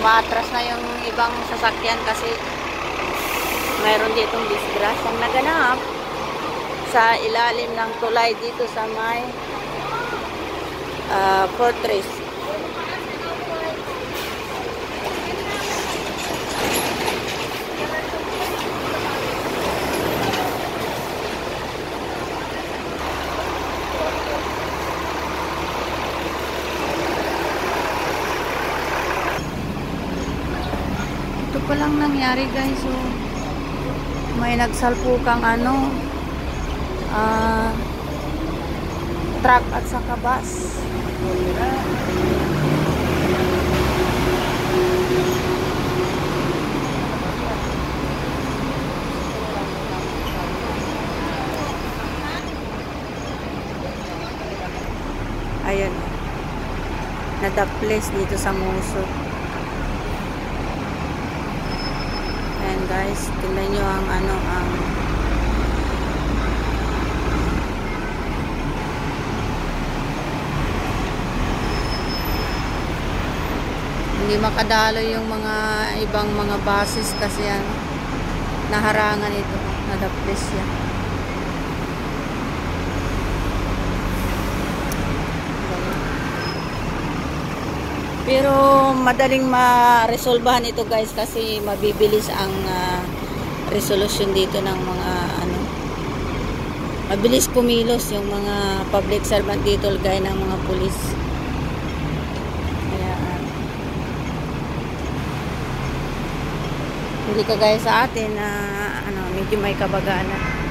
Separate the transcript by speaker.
Speaker 1: Umaatras na yung ibang sasakyan kasi mayroon ditong disgrasyang naganap sa ilalim ng tulay dito sa may Fortress. Ito pa lang nangyari guys, so may nagsalpukang truck at saka bus. Ayan, nadaples dito sa Muso. Ayan guys, tingnan nyo ang hindi makadalo yung mga ibang mga buses kasi naharangan ito, nadaples yan. Pero madaling ma-resolbahan ito guys kasi mabibilis ang resolution dito ng mga mabilis kumilos yung mga public servant dito gaya ng mga pulis. Kaya hindi kagaya sa atin na medyo may kabagalan.